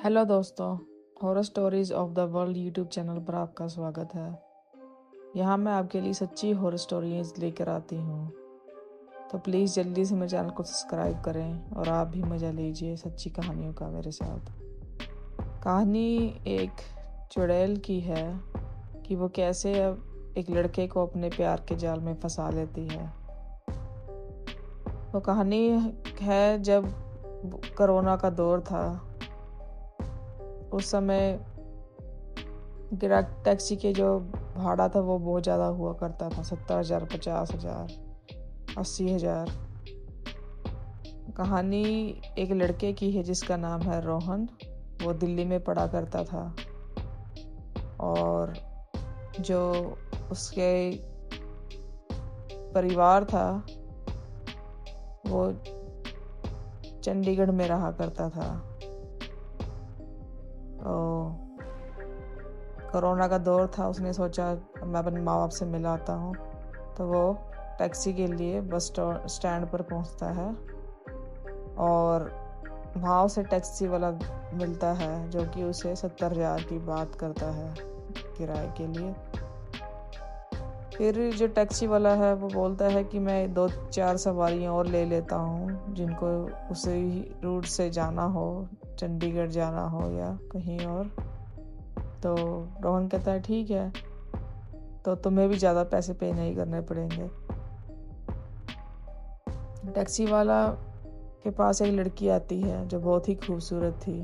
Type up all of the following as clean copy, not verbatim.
Hello दोस्तों, horror stories of the world YouTube channel पर आपका स्वागत है। यहाँ मैं आपके लिए सच्ची हॉरर स्टोरीज लेकर आती हूँ। तो प्लीज़ जल्दी से मेरे चैनल को सब्सक्राइब करें और आप भी मज़ा लीजिए सच्ची कहानियों का मेरे साथ। कहानी एक चुड़ैल की है कि वो कैसे अब एक लड़के को अपने प्यार के जाल में फंसा लेती है। वो कहानी है जब कोरोना का दौर था। उस समय टैक्सी के जो भाड़ा था वो बहुत ज़्यादा हुआ करता था, 70,000, 50,000, 80,000। कहानी एक लड़के की है जिसका नाम है रोहन। वो दिल्ली में पढ़ा करता था और जो उसके परिवार था वो चंडीगढ़ में रहा करता था। तो कोरोना का दौर था, उसने सोचा मैं अपने माँ बाप से मिल आता हूँ। तो वो टैक्सी के लिए बस स्टैंड पर पहुँचता है और वहाँ उसे टैक्सी वाला मिलता है जो कि उसे 70,000 की बात करता है किराए के लिए। फिर जो टैक्सी वाला है वो बोलता है कि मैं 2-4 सवारियाँ और ले लेता हूँ जिनको उसी रूट से जाना हो, चंडीगढ़ जाना हो या कहीं और। तो रोहन कहता है ठीक है, तो तुम्हें भी ज़्यादा पैसे पे नहीं करने पड़ेंगे। टैक्सी वाला के पास एक लड़की आती है जो बहुत ही खूबसूरत थी।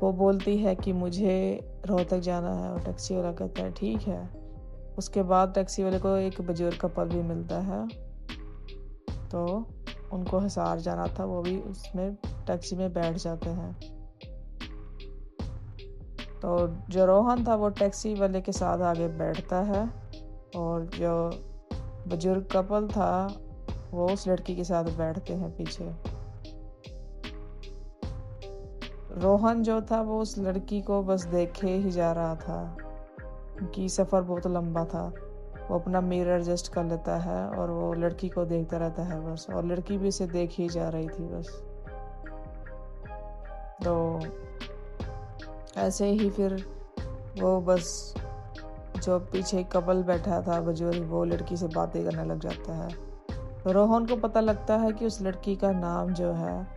वो बोलती है कि मुझे रोहतक जाना है और टैक्सी वाला कहता है ठीक है। उसके बाद टैक्सी वाले को एक बुजुर्ग कपल भी मिलता है, तो उनको हिसार जाना था, वो भी उसमें टैक्सी में बैठ जाते हैं। तो जो रोहन था वो टैक्सी वाले के साथ आगे बैठता है और जो बुजुर्ग कपल था वो उस लड़की के साथ बैठते हैं पीछे। रोहन जो था वो उस लड़की को बस देखे ही जा रहा था क्योंकि सफ़र बहुत लंबा था। वो अपना मिरर एडजस्ट कर लेता है और वो लड़की को देखता रहता है बस, और लड़की भी उसे देख ही जा रही थी बस। तो ऐसे ही फिर वो बस जो पीछे कपल बैठा था बुजुर्ग, वो लड़की से बातें करने लग जाता है। तो रोहन को पता लगता है कि उस लड़की का नाम जो है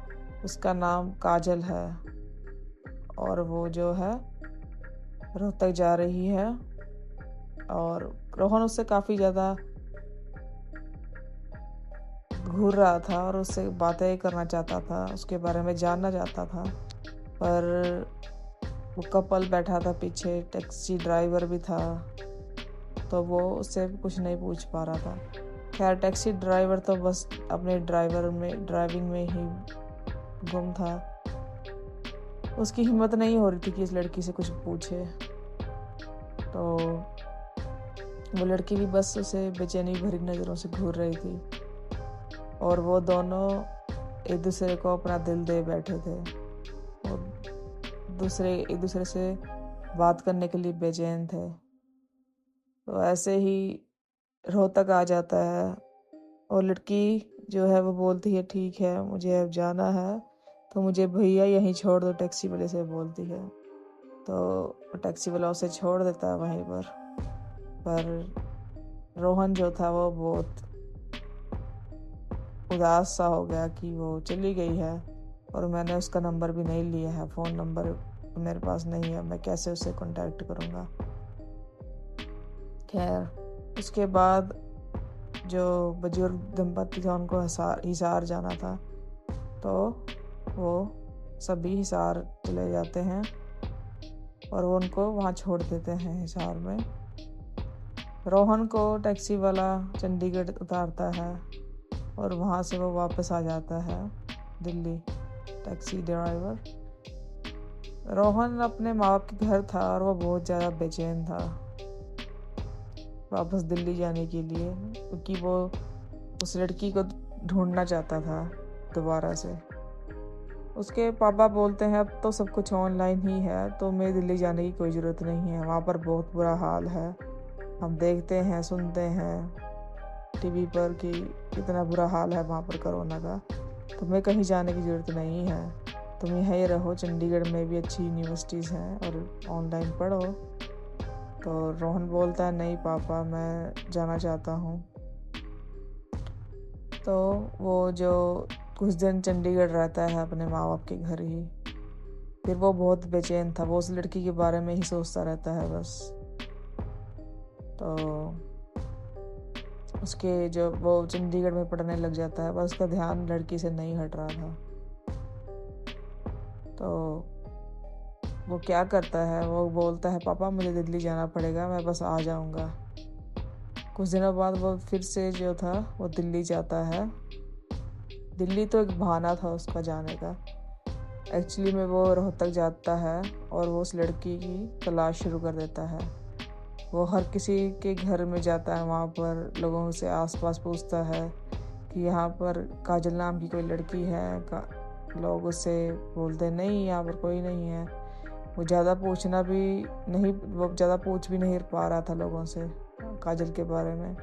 उसका नाम काजल है और वो जो है रोहतक जा रही है। और रोहन उससे काफ़ी ज़्यादा घूर रहा था और उससे बातें करना चाहता था, उसके बारे में जानना चाहता था, पर वो कपल बैठा था पीछे, टैक्सी ड्राइवर भी था, तो वो उससे कुछ नहीं पूछ पा रहा था। खैर टैक्सी ड्राइवर तो बस अपने ड्राइविंग में ही गुम था। उसकी हिम्मत नहीं हो रही थी कि इस लड़की से कुछ पूछे। तो वो लड़की भी बस उसे बेचैनी भरी नज़रों से घूर रही थी और वो दोनों एक दूसरे को अपना दिल दे बैठे थे। वो एक दूसरे से बात करने के लिए बेचैन थे। तो ऐसे ही रोहतक आ जाता है और लड़की जो है वो बोलती है ठीक है मुझे अब जाना है, तो मुझे भैया यहीं छोड़ दो, टैक्सी वाले से बोलती है। तो टैक्सी वाला उसे छोड़ देता है वहीं पर रोहन जो था वो बहुत उदास सा हो गया कि वो चली गई है और मैंने उसका नंबर भी नहीं लिया है, फ़ोन नंबर मेरे पास नहीं है, मैं कैसे उससे कांटेक्ट करूँगा। खैर उसके बाद जो बुजुर्ग दंपति था उनको हिसार जाना था, तो वो सभी हिसार चले जाते हैं और वो उनको वहाँ छोड़ देते हैं हिसार में। रोहन को टैक्सी वाला चंडीगढ़ उतारता है और वहाँ से वो वापस आ जाता है दिल्ली। टैक्सी ड्राइवर रोहन अपने माँ बाप के घर था और वो बहुत ज़्यादा बेचैन था वापस दिल्ली जाने के लिए, क्योंकि वो उस लड़की को ढूंढना चाहता था दोबारा से। उसके पापा बोलते हैं अब तो सब कुछ ऑनलाइन ही है, तो मैं दिल्ली जाने की कोई ज़रूरत नहीं है, वहाँ पर बहुत बुरा हाल है, हम देखते हैं सुनते हैं टीवी पर कि कितना बुरा हाल है वहाँ पर कोरोना का, तो मैं कहीं जाने की ज़रूरत नहीं है। तुम यहीं रहो, चंडीगढ़ में भी अच्छी यूनिवर्सिटीज़ हैं और ऑनलाइन पढ़ो। तो रोहन बोलता है नहीं पापा, मैं जाना चाहता हूँ। तो वो जो कुछ दिन चंडीगढ़ रहता है अपने माँ बाप के घर ही, फिर वो बहुत बेचैन था, वो उस लड़की के बारे में ही सोचता रहता है बस। तो उसके जो वो चंडीगढ़ में पढ़ने लग जाता है, बस उसका ध्यान लड़की से नहीं हट रहा था। तो वो क्या करता है, वो बोलता है पापा मुझे दिल्ली जाना पड़ेगा, मैं बस आ जाऊँगा। कुछ दिनों बाद वो फिर से जो था वो दिल्ली जाता है। दिल्ली तो एक बहाना था उसका जाने का। एक्चुअली में वो रोहतक जाता है और वो उस लड़की की तलाश शुरू कर देता है। वो हर किसी के घर में जाता है, वहाँ पर लोगों से आसपास पूछता है कि यहाँ पर काजल नाम की कोई लड़की है का। लोग उससे बोलते नहीं, यहाँ पर कोई नहीं है। वो ज़्यादा पूछना भी नहीं, वो ज़्यादा पूछ भी नहीं पा रहा था लोगों से काजल के बारे में।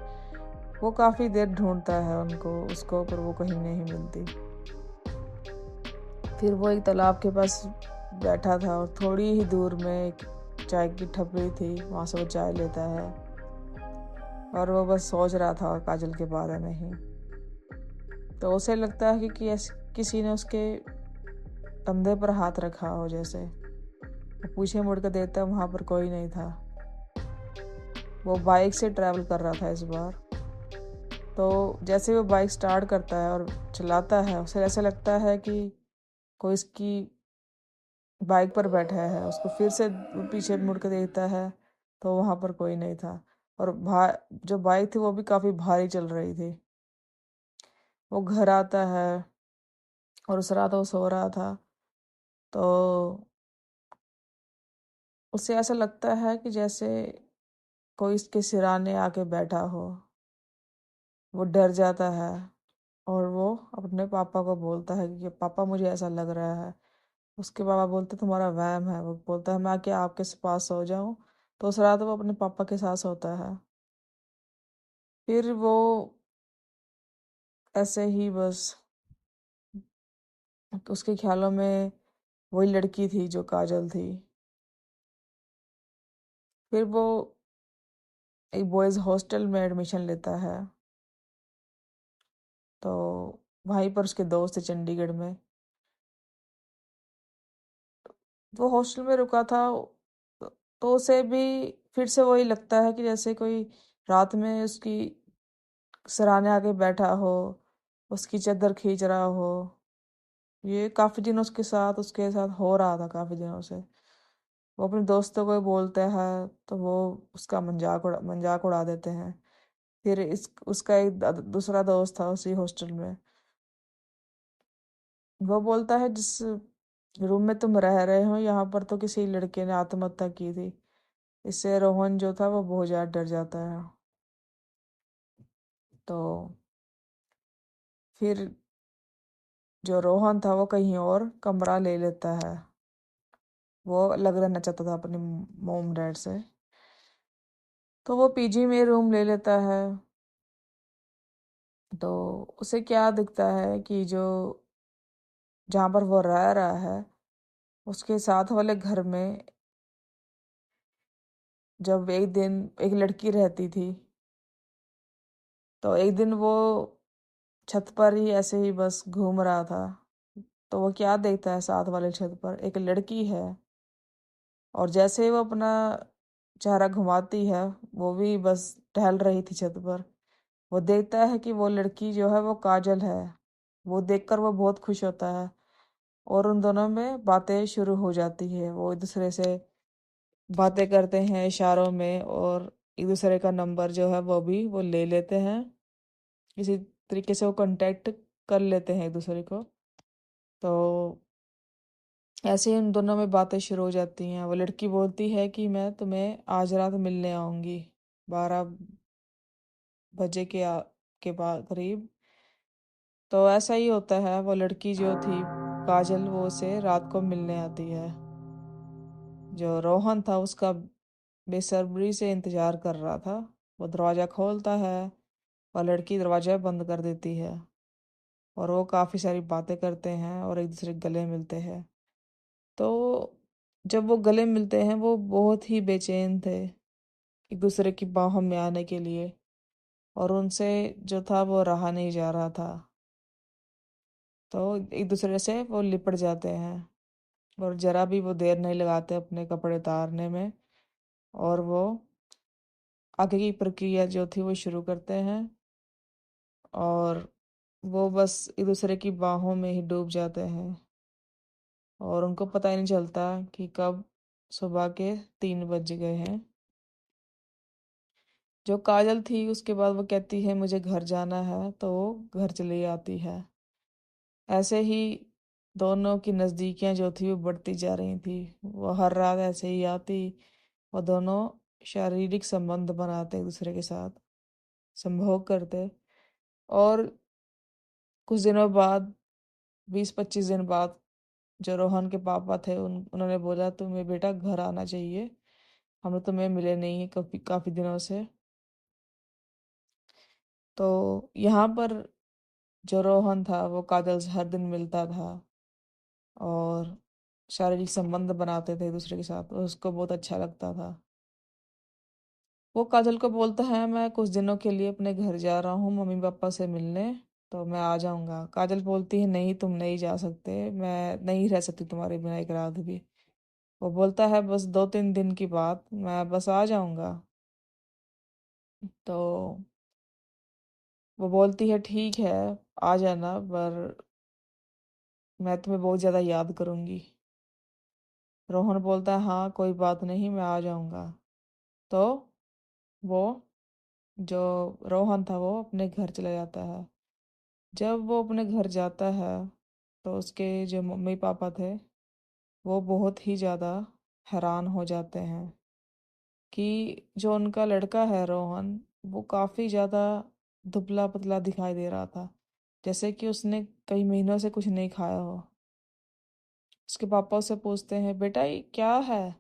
वो काफ़ी देर ढूंढता है उसको, पर वो कहीं नहीं मिलती। फिर वो एक तालाब के पास बैठा था और थोड़ी ही दूर में एक चाय की ठप्पी थी, वहाँ से वो चाय लेता है और वो बस सोच रहा था काजल के बारे में ही। तो उसे लगता है कि किसी ने उसके कंधे पर हाथ रखा हो जैसे। वो पीछे मुड़ कर देखता है, वहाँ पर कोई नहीं था। वो बाइक से ट्रैवल कर रहा था इस बार। तो जैसे वो बाइक स्टार्ट करता है और चलाता है, उसे ऐसा लगता है कि कोई इसकी बाइक पर बैठा है। उसको फिर से पीछे मुड़ कर देखता है तो वहाँ पर कोई नहीं था। और जो बाइक थी वो भी काफ़ी भारी चल रही थी। वो घर आता है और उस रात वो सो रहा था। तो उसे ऐसा लगता है कि जैसे कोई इसके सिरहाने आके बैठा हो। वो डर जाता है और वो अपने पापा को बोलता है कि पापा मुझे ऐसा लग रहा है। उसके पापा बोलते तुम्हारा वहम है। वो बोलता है मैं क्या आपके पास सो जाऊं। तो उस रात वो अपने पापा के साथ सोता है। फिर वो ऐसे ही बस उसके ख्यालों में वही लड़की थी जो काजल थी। फिर वो एक बॉयज़ हॉस्टल में एडमिशन लेता है। तो वहीं पर उसके दोस्त थे चंडीगढ़ में। वो हॉस्टल में रुका था। तो उसे भी फिर से वही लगता है कि जैसे कोई रात में उसकी सराहने आके बैठा हो, उसकी चादर खींच रहा हो। ये काफ़ी दिनों उसके साथ हो रहा था काफ़ी दिनों से। वो अपने दोस्तों को बोलते हैं तो वो उसका मजाक उड़ा देते हैं। फिर इस उसका एक दूसरा दोस्त था उसी हॉस्टल में। वो बोलता है जिस रूम में तुम रह रहे हो यहाँ पर तो किसी लड़के ने आत्महत्या की थी। इससे रोहन जो था वो बहुत ज़्यादा डर जाता है। तो फिर जो रोहन था वो कहीं और कमरा ले लेता है। वो अलग रहना चाहता था अपने मोम डैड से। तो वो पीजी में रूम ले लेता है। तो उसे क्या दिखता है कि जो जहाँ पर वो रह रहा है उसके साथ वाले घर में जब एक दिन एक लड़की रहती थी। तो एक दिन वो छत पर ही ऐसे ही बस घूम रहा था। तो वो क्या देखता है, साथ वाले छत पर एक लड़की है। और जैसे ही वो अपना चेहरा घुमाती है, वो भी बस टहल रही थी छत पर। वो देखता है कि वो लड़की जो है वो काजल है। वो देखकर वो बहुत खुश होता है और उन दोनों में बातें शुरू हो जाती है। वो एक दूसरे से बातें करते हैं इशारों में और एक दूसरे का नंबर जो है वो ले लेते हैं। इसी तरीके से वो कांटेक्ट कर लेते हैं एक दूसरे को। तो ऐसे ही उन दोनों में बातें शुरू हो जाती हैं। वो लड़की बोलती है कि मैं तुम्हें आज रात मिलने आऊँगी 12 बजे के बाद करीब। तो ऐसा ही होता है, वो लड़की जो थी काजल वो उसे रात को मिलने आती है। जो रोहन था उसका बेसब्री से इंतजार कर रहा था। वो दरवाज़ा खोलता है और लड़की दरवाज़ा बंद कर देती है। और वो काफ़ी सारी बातें करते हैं और एक दूसरे के गले मिलते हैं। तो जब वो गले मिलते हैं वो बहुत ही बेचैन थे एक दूसरे की बाहों में आने के लिए, और उनसे जो था वो रहा नहीं जा रहा था। तो एक दूसरे से वो लिपट जाते हैं और जरा भी वो देर नहीं लगाते अपने कपड़े उतारने में, और वो आगे की प्रक्रिया जो थी वो शुरू करते हैं। और वो बस एक दूसरे की बाहों में ही डूब जाते हैं और उनको पता ही नहीं चलता कि कब सुबह के 3 बज गए हैं। जो काजल थी उसके बाद वो कहती है मुझे घर जाना है, तो वो घर चली आती है। ऐसे ही दोनों की नज़दीकियां जो थी वो बढ़ती जा रही थी। वो हर रात ऐसे ही आती और दोनों शारीरिक संबंध बनाते एक दूसरे के साथ, संभोग करते। और कुछ दिनों बाद, 20-25 दिन बाद, जो रोहन के पापा थे उन्होंने बोला तुम्हें बेटा घर आना चाहिए, हम तुम्हें मिले नहीं है काफ़ी काफ़ी दिनों से। तो यहाँ पर जो रोहन था वो काजल से हर दिन मिलता था और शारीरिक संबंध बनाते थे एक दूसरे के साथ, और उसको बहुत अच्छा लगता था। वो काजल को बोलता है मैं कुछ दिनों के लिए अपने घर जा रहा हूँ मम्मी पापा से मिलने, तो मैं आ जाऊँगा। काजल बोलती है नहीं तुम नहीं जा सकते, मैं नहीं रह सकती तुम्हारे बिना एक रात भी। वो बोलता है बस 2-3 दिन की बात, मैं बस आ जाऊँगा। तो वो बोलती है ठीक है आ जाना, पर मैं तुम्हें बहुत ज़्यादा याद करूँगी। रोहन बोलता है हाँ कोई बात नहीं मैं आ जाऊँगा। तो वो जो रोहन था वो अपने घर चला जाता है। जब वो अपने घर जाता है तो उसके जो मम्मी पापा थे वो बहुत ही ज़्यादा हैरान हो जाते हैं कि जो उनका लड़का है रोहन, वो काफ़ी ज़्यादा दुबला पतला दिखाई दे रहा था, जैसे कि उसने कई महीनों से कुछ नहीं खाया हो। उसके पापा उससे पूछते हैं बेटा ये क्या है,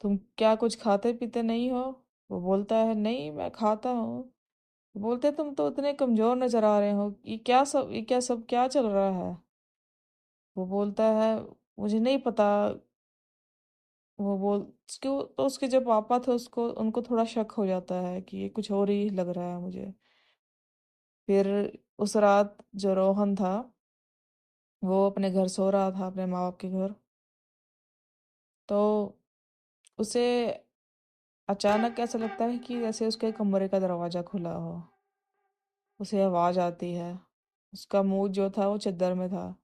तुम क्या कुछ खाते पीते नहीं हो? वो बोलता है नहीं मैं खाता हूँ। बोलते तुम तो इतने कमजोर नजर आ रहे हो, ये क्या सब क्या चल रहा है? वो बोलता है मुझे नहीं पता। वो बोल उसके तो उसके जो पापा थे उसको उनको थोड़ा शक हो जाता है कि ये कुछ और ही लग रहा है मुझे। फिर उस रात जो रोहन था वो अपने घर सो रहा था, अपने माँ बाप के घर। तो उसे अचानक ऐसा लगता है कि जैसे उसके कमरे का दरवाजा खुला हो। उसे आवाज आती है। उसका मुंह जो था वो चद्दर में था,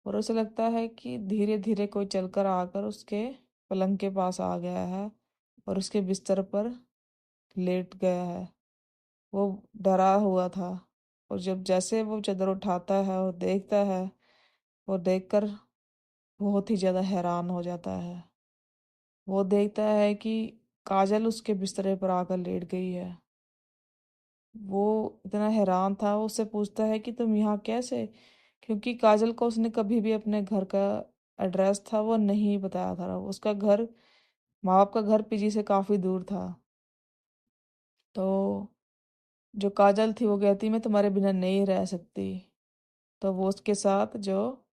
और उसे लगता है कि धीरे धीरे कोई चलकर आकर उसके पलंग के पास आ गया है और उसके बिस्तर पर लेट गया है। वो डरा हुआ था, और जब जैसे वो चादर उठाता है और देखता है, वो देखकर बहुत ही ज़्यादा हैरान हो जाता है। वो देखता है कि काजल उसके बिस्तरे पर आकर लेट गई है। वो इतना हैरान था, वो उससे पूछता है कि तुम यहाँ कैसे? क्योंकि काजल को उसने कभी भी अपने घर का एड्रेस था वो नहीं बताया था। उसका घर, माँ बाप का घर पीजी से काफ़ी दूर था। तो जो काजल थी वो कहती मैं तुम्हारे बिना नहीं रह सकती। तो वो उसके साथ जो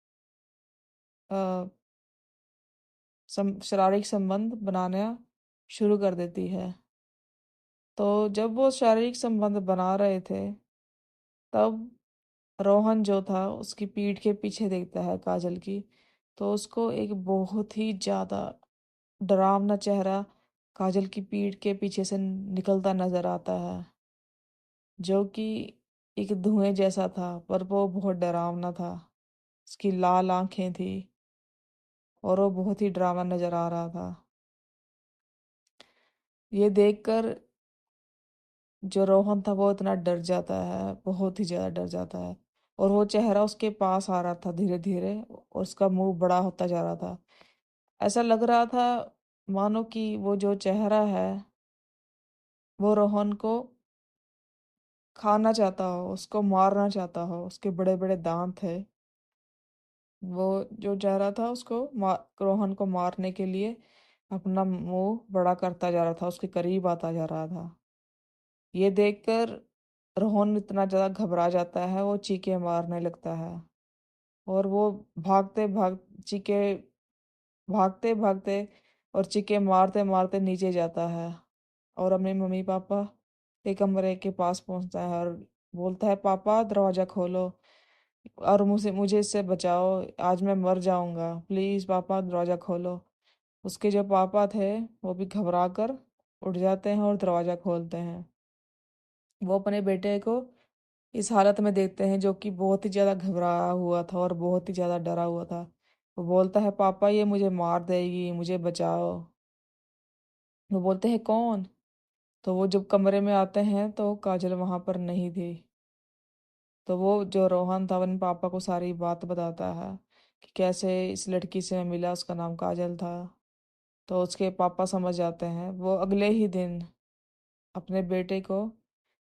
शारीरिक संबंध बनाना शुरू कर देती है। तो जब वो शारीरिक संबंध बना रहे थे तब रोहन जो था उसकी पीठ के पीछे देखता है काजल की। तो उसको एक बहुत ही ज़्यादा डरावना चेहरा काजल की पीठ के पीछे से निकलता नजर आता है, जो कि एक धुएं जैसा था, पर वो बहुत डरावना था। उसकी लाल आंखें थी और वो बहुत ही डरावना नजर आ रहा था। ये देखकर जो रोहन था वो इतना डर जाता है, बहुत ही ज्यादा डर जाता है। और वो चेहरा उसके पास आ रहा था धीरे धीरे, और उसका मुंह बड़ा होता जा रहा था। ऐसा लग रहा था मानो कि वो जो चेहरा है वो रोहन को खाना चाहता हो, उसको मारना चाहता हो। उसके बड़े बड़े दांत है। वो जो चेहरा था उसको रोहन को मारने के लिए अपना मुंह बड़ा करता जा रहा था, उसके करीब आता जा रहा था। ये देखकर रोहन इतना ज़्यादा घबरा जाता है, वो चीखे मारने लगता है। और वो भागते भाग चीखे भागते भागते और चीखे मारते मारते नीचे जाता है, और अपने मम्मी पापा के कमरे के पास पहुंचता है और बोलता है, पापा दरवाज़ा खोलो और मुझे मुझे इससे बचाओ, आज मैं मर जाऊंगा, प्लीज़ पापा दरवाज़ा खोलो। उसके जो पापा थे वो भी घबरा कर उठ जाते हैं और दरवाज़ा खोलते हैं। वो अपने बेटे को इस हालत में देखते हैं, जो कि बहुत ही ज़्यादा घबराया हुआ था और बहुत ही ज़्यादा डरा हुआ था। वो बोलता है, पापा ये मुझे मार देगी, मुझे बचाओ। वो बोलते हैं, कौन? तो वो जब कमरे में आते हैं तो काजल वहाँ पर नहीं थी। तो वो जो रोहन था अपने पापा को सारी बात बताता है कि कैसे इस लड़की से मिला, उसका नाम काजल था। तो उसके पापा समझ जाते हैं। वो अगले ही दिन अपने बेटे को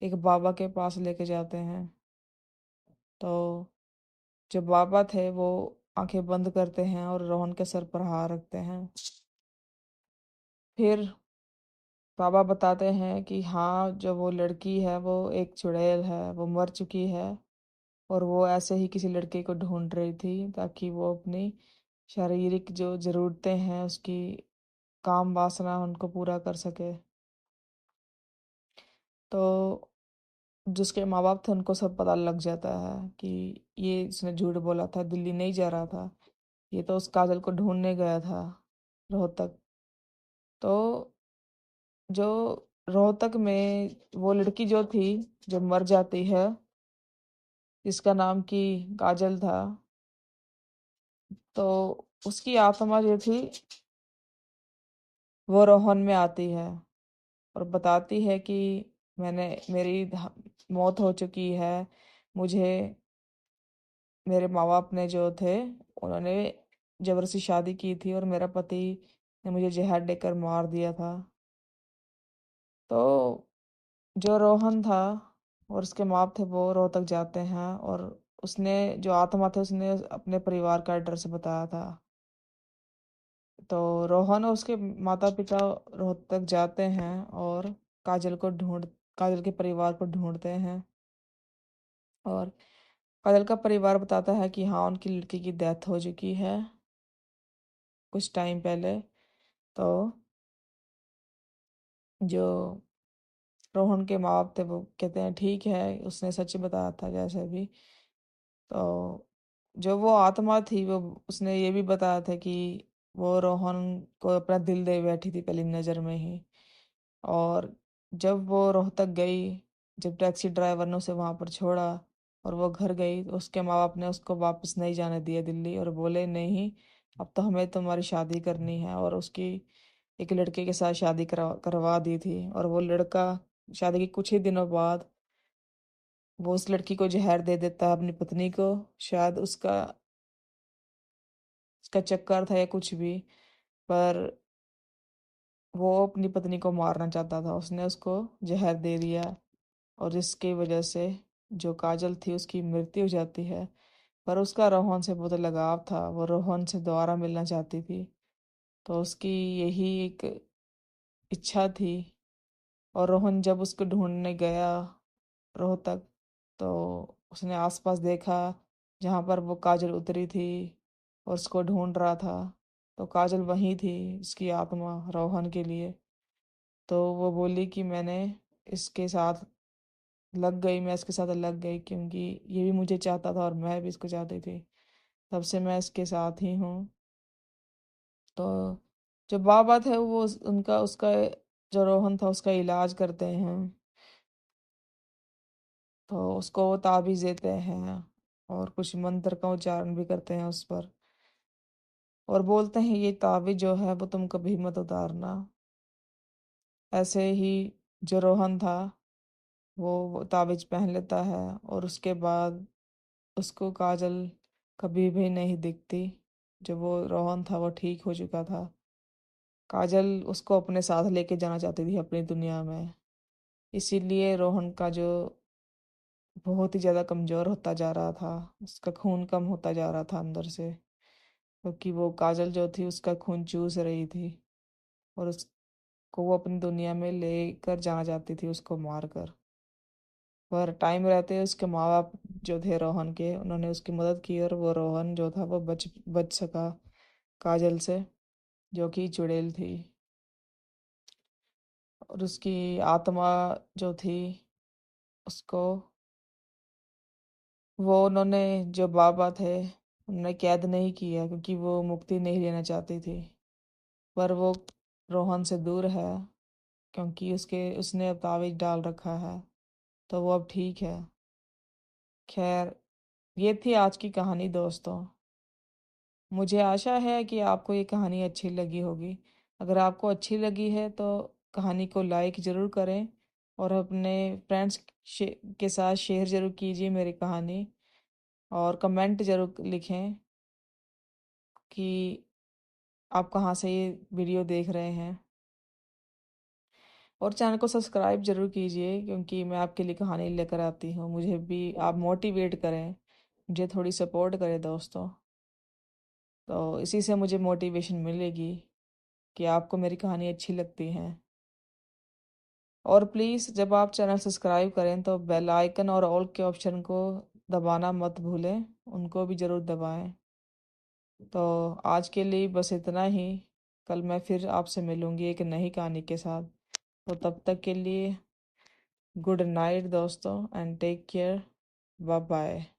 एक बाबा के पास लेके जाते हैं। तो जो बाबा थे वो आंखें बंद करते हैं और रोहन के सर पर हाथ रखते हैं। फिर बाबा बताते हैं कि हाँ, जो वो लड़की है वो एक चुड़ैल है, वो मर चुकी है, और वो ऐसे ही किसी लड़के को ढूंढ रही थी ताकि वो अपनी शारीरिक जो ज़रूरतें हैं उसकी काम वासना उनको पूरा कर सके। तो जिसके माँ बाप थे उनको सब पता लग जाता है कि ये इसने झूठ बोला था, दिल्ली नहीं जा रहा था, ये तो उस काजल को ढूंढने गया था रोहतक। तो जो रोहतक में वो लड़की जो थी, जो मर जाती है, जिसका नाम की काजल था, तो उसकी आत्मा जो थी वो रोहन में आती है और बताती है कि मौत हो चुकी है। मुझे मेरे माँ बाप ने जो थे उन्होंने जबरदस्ती शादी की थी और मेरा पति ने मुझे जहर देकर मार दिया था। तो जो रोहन था और उसके माँ बाप थे वो रोहतक जाते हैं, और उसने जो आत्मा थे उसने अपने परिवार का एड्रेस बताया था। तो रोहन और उसके माता पिता रोहतक जाते हैं और काजल को ढूंढ काजल के परिवार को ढूंढते हैं। और काजल का परिवार बताता है कि हाँ, उनकी लड़की की डेथ हो चुकी है कुछ टाइम पहले। तो जो रोहन के माँ बाप थे वो कहते हैं, ठीक है, उसने सच बताया था जैसे भी। तो जो वो आत्मा थी वो उसने ये भी बताया था कि वो रोहन को अपना दिल दे बैठी थी पहली नज़र में ही। और जब वो रोहतक गई, जब टैक्सी ड्राइवर ने उसे वहां पर छोड़ा और वो घर गई, तो उसके माँ बाप ने उसको वापस नहीं जाने दिया दिल्ली, और बोले, नहीं, अब तो हमें तुम्हारी शादी करनी है। और उसकी एक लड़के के साथ शादी करवा दी थी। और वो लड़का शादी के कुछ ही दिनों बाद वो उस लड़की को जहर दे देता है, अपनी पत्नी को। शायद उसका उसका चक्कर था या कुछ भी, पर वो अपनी पत्नी को मारना चाहता था, उसने उसको जहर दे दिया। और जिसकी वजह से जो काजल थी उसकी मृत्यु हो जाती है। पर उसका रोहन से बहुत लगाव था, वो रोहन से दोबारा मिलना चाहती थी। तो उसकी यही एक इच्छा थी। और रोहन जब उसको ढूंढने गया रोहतक, तो उसने आसपास देखा जहाँ पर वो काजल उतरी थी और उसको ढूंढ रहा था। तो काजल वहीं थी, इसकी आत्मा रोहन के लिए। तो वो बोली कि इसके साथ मैं इसके साथ लग गई, क्योंकि ये भी मुझे चाहता था और मैं भी इसको चाहती थी, तब से मैं इसके साथ ही हूँ। तो जो बाबा थे वो उनका उसका जो रोहन था उसका इलाज करते हैं। तो उसको वो ताबीज देते हैं और कुछ मंत्र का उच्चारण भी करते हैं उस पर, और बोलते हैं, ये ताबीज जो है वो तुम कभी मत उतारना। ऐसे ही जो रोहन था वो ताबीज पहन लेता है, और उसके बाद उसको काजल कभी भी नहीं दिखती। जब वो रोहन था वो ठीक हो चुका था। काजल उसको अपने साथ लेके जाना चाहती थी अपनी दुनिया में। इसीलिए रोहन का जो बहुत ही ज़्यादा कमज़ोर होता जा रहा था, उसका खून कम होता जा रहा था अंदर से, क्योंकि वो काजल जो थी उसका खून चूस रही थी, और उसको वो अपनी दुनिया में लेकर जाना चाहती थी, उसको मार कर। पर टाइम रहते उसके माँ बाप जो थे रोहन के, उन्होंने उसकी मदद की और वो रोहन जो था वो बच बच सका काजल से, जो कि चुड़ैल थी। और उसकी आत्मा जो थी उसको, वो उन्होंने, जो बाबा थे उन्होंने कैद नहीं किया क्योंकि वो मुक्ति नहीं लेना चाहती थी। पर वो रोहन से दूर है क्योंकि उसने अब तावीज डाल रखा है, तो वो अब ठीक है। खैर, ये थी आज की कहानी दोस्तों। मुझे आशा है कि आपको ये कहानी अच्छी लगी होगी। अगर आपको अच्छी लगी है तो कहानी को लाइक ज़रूर करें और अपने फ्रेंड्स के साथ शेयर ज़रूर कीजिए मेरी कहानी। और कमेंट ज़रूर लिखें कि आप कहाँ से ये वीडियो देख रहे हैं। और चैनल को सब्सक्राइब ज़रूर कीजिए क्योंकि मैं आपके लिए कहानी लेकर आती हूँ। मुझे भी आप मोटिवेट करें, मुझे थोड़ी सपोर्ट करें दोस्तों। तो इसी से मुझे मोटिवेशन मिलेगी कि आपको मेरी कहानी अच्छी लगती है। और प्लीज़ जब आप चैनल सब्सक्राइब करें तो बेल आइकन और ऑल के ऑप्शन को दबाना मत भूलें, उनको भी ज़रूर दबाएं। तो आज के लिए बस इतना ही। कल मैं फिर आपसे मिलूँगी एक नई कहानी के साथ। तो तब तक के लिए गुड नाइट दोस्तों, and take care. Bye bye.